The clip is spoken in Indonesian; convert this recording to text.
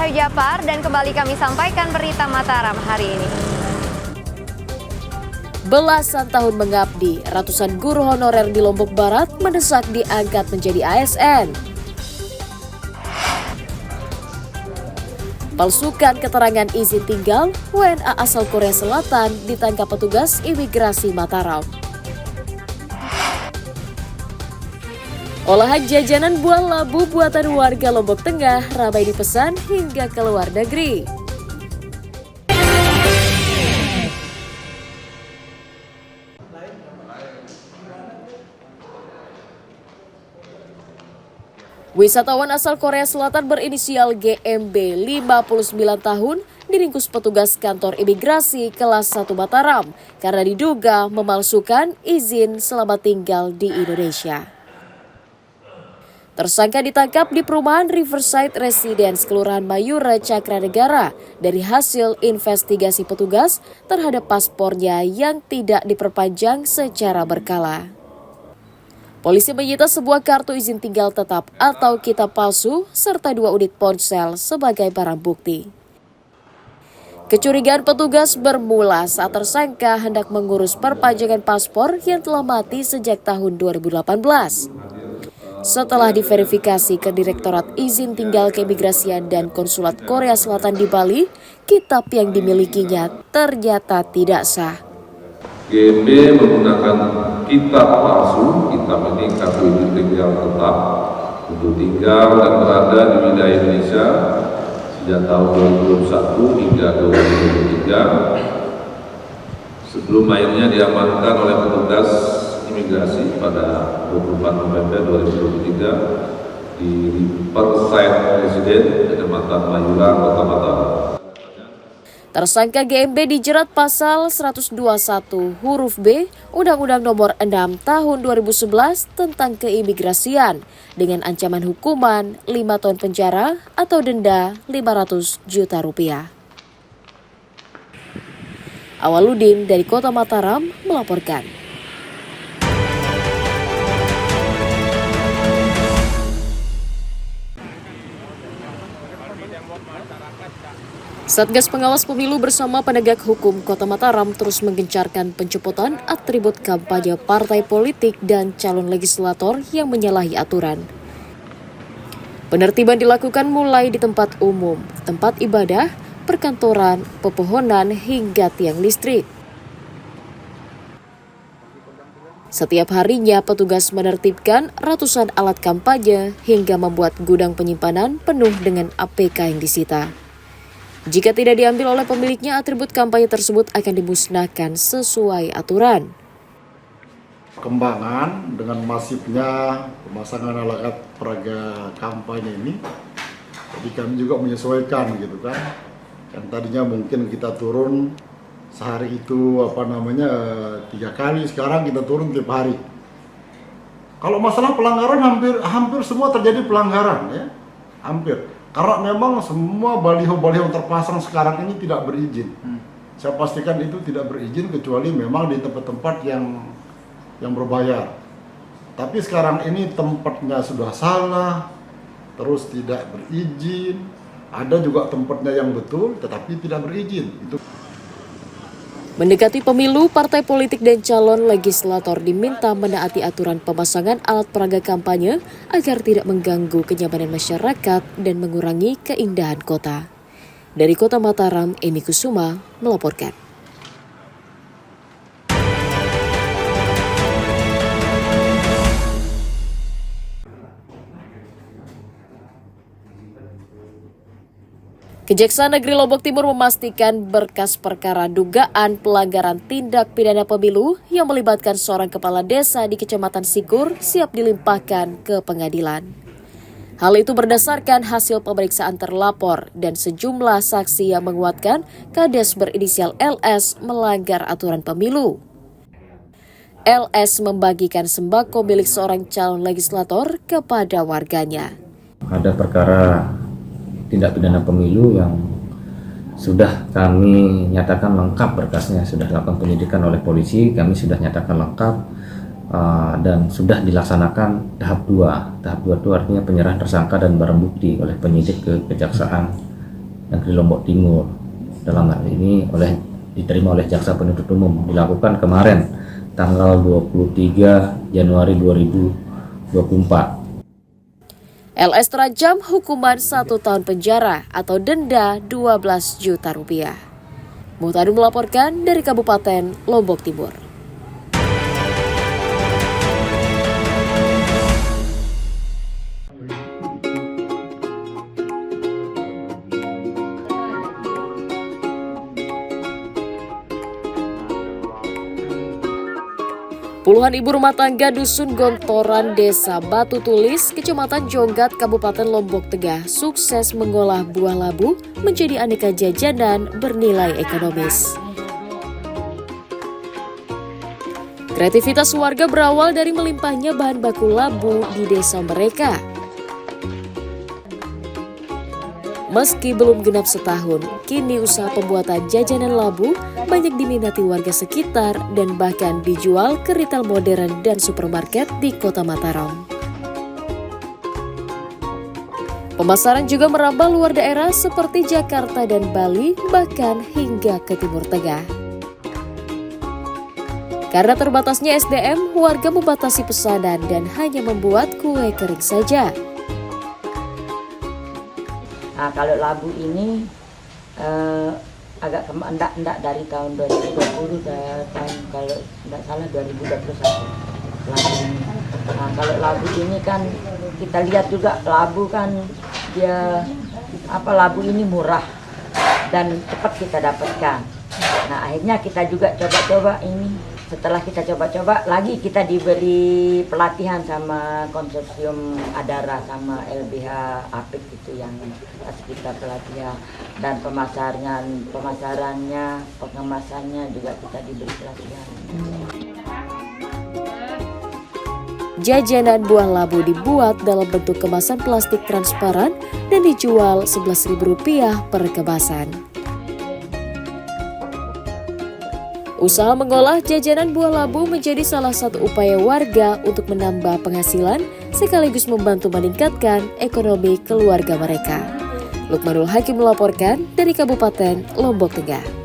Rahayu Japar dan kembali kami sampaikan berita Mataram hari ini. Belasan tahun mengabdi, ratusan guru honorer di Lombok Barat mendesak diangkat menjadi ASN. Palsukan keterangan izin tinggal, WNA asal Korea Selatan ditangkap petugas imigrasi Mataram. Olahan jajanan buah labu buatan warga Lombok Tengah ramai dipesan hingga ke luar negeri. Wisatawan asal Korea Selatan berinisial GMB 59 tahun diringkus petugas kantor imigrasi kelas 1 Mataram karena diduga memalsukan izin selama tinggal di Indonesia. Tersangka ditangkap di perumahan Riverside Residence, Kelurahan Mayura, Cakranegara dari hasil investigasi petugas terhadap paspornya yang tidak diperpanjang secara berkala. Polisi menyita sebuah kartu izin tinggal tetap atau kitab palsu serta 2 unit ponsel sebagai barang bukti. Kecurigaan petugas bermula saat tersangka hendak mengurus perpanjangan paspor yang telah mati sejak tahun 2018. Setelah diverifikasi ke Direktorat Izin Tinggal Keimigrasian dan Konsulat Korea Selatan di Bali, kitab yang dimilikinya ternyata tidak sah. GMB menggunakan kitab palsu. Kitab ini kartu izin tinggal tetap untuk tinggal dan berada di wilayah Indonesia sejak tahun 2021 hingga 2023. Sebelum akhirnya diamankan oleh petugas imigrasi pada 24 November 2023 di Riverside Residence, Kecamatan Mayura, Kota Mataram. Tersangka GMB dijerat pasal 121 huruf B Undang-Undang Nomor 6 Tahun 2011 tentang keimigrasian dengan ancaman hukuman 5 tahun penjara atau denda 500 juta rupiah. Awaludin dari Kota Mataram melaporkan. Satgas Pengawas Pemilu bersama penegak hukum Kota Mataram terus menggencarkan pencopotan atribut kampanye partai politik dan calon legislator yang menyalahi aturan. Penertiban dilakukan mulai di tempat umum, tempat ibadah, perkantoran, pepohonan hingga tiang listrik. Setiap harinya petugas menertibkan ratusan alat kampanye hingga membuat gudang penyimpanan penuh dengan APK yang disita. Jika tidak diambil oleh pemiliknya, atribut kampanye tersebut akan dimusnahkan sesuai aturan. Perkembangan dengan masifnya pemasangan alat peraga kampanye ini, jadi kami juga menyesuaikan gitu kan. Yang tadinya mungkin kita turun sehari itu 3 kali, sekarang kita turun tiap hari. Kalau masalah pelanggaran hampir semua terjadi pelanggaran ya, hampir. Karena memang semua baliho-baliho yang terpasang sekarang ini tidak berizin. Saya pastikan itu tidak berizin kecuali memang di tempat-tempat yang berbayar. Tapi sekarang ini tempatnya sudah salah, terus tidak berizin. Ada juga tempatnya yang betul tetapi tidak berizin. Itu. Mendekati pemilu, partai politik dan calon legislator diminta menaati aturan pemasangan alat peraga kampanye agar tidak mengganggu kenyamanan masyarakat dan mengurangi keindahan kota. Dari Kota Mataram, Emi Kusuma melaporkan. Kejaksaan Negeri Lombok Timur memastikan berkas perkara dugaan pelanggaran tindak pidana pemilu yang melibatkan seorang kepala desa di Kecamatan Sikur siap dilimpahkan ke pengadilan. Hal itu berdasarkan hasil pemeriksaan terlapor dan sejumlah saksi yang menguatkan Kades berinisial LS melanggar aturan pemilu. LS membagikan sembako milik seorang calon legislator kepada warganya. Ada perkara tindak pidana pemilu yang sudah kami nyatakan lengkap berkasnya, sudah dilakukan penyidikan oleh polisi, kami sudah nyatakan lengkap dan sudah dilaksanakan tahap 2. Tahap 2 itu artinya penyerahan tersangka dan barang bukti oleh penyidik ke Kejaksaan Negeri Lombok Timur. Dalam hal ini diterima oleh Jaksa Penuntut Umum, dilakukan kemarin tanggal 23 Januari 2024. LS terancam hukuman 1 tahun penjara atau denda 12 juta rupiah. Muhtadun melaporkan dari Kabupaten Lombok Timur. Puluhan ibu rumah tangga Dusun Gontoran, Desa Batu Tulis, Kecamatan Jonggat, Kabupaten Lombok Tengah, sukses mengolah buah labu menjadi aneka jajanan bernilai ekonomis. Kreativitas warga berawal dari melimpahnya bahan baku labu di desa mereka. Meski belum genap setahun, kini usaha pembuatan jajanan labu banyak diminati warga sekitar dan bahkan dijual ke retail modern dan supermarket di Kota Mataram. Pemasaran juga merambah luar daerah seperti Jakarta dan Bali, bahkan hingga ke Timur Tengah. Karena terbatasnya SDM, warga membatasi pesanan dan hanya membuat kue kering saja. Nah, kalau labu ini agak enggak dari tahun 2020 tahun kalau enggak salah 2021 labu ini. Nah, kalau labu ini kan kita lihat juga labu kan dia labu ini murah dan cepat kita dapatkan. Nah, akhirnya kita juga coba-coba ini. Setelah kita coba-coba lagi kita diberi pelatihan sama konsorsium Adara sama LBH Apik itu yang kasih kita pelatihan, dan pemasarannya, pengemasannya juga kita diberi pelatihan. Jajanan buah labu dibuat dalam bentuk kemasan plastik transparan dan dijual Rp11.000 per kemasan. Usaha mengolah jajanan buah labu menjadi salah satu upaya warga untuk menambah penghasilan sekaligus membantu meningkatkan ekonomi keluarga mereka. Lukmanul Hakim melaporkan dari Kabupaten Lombok Tengah.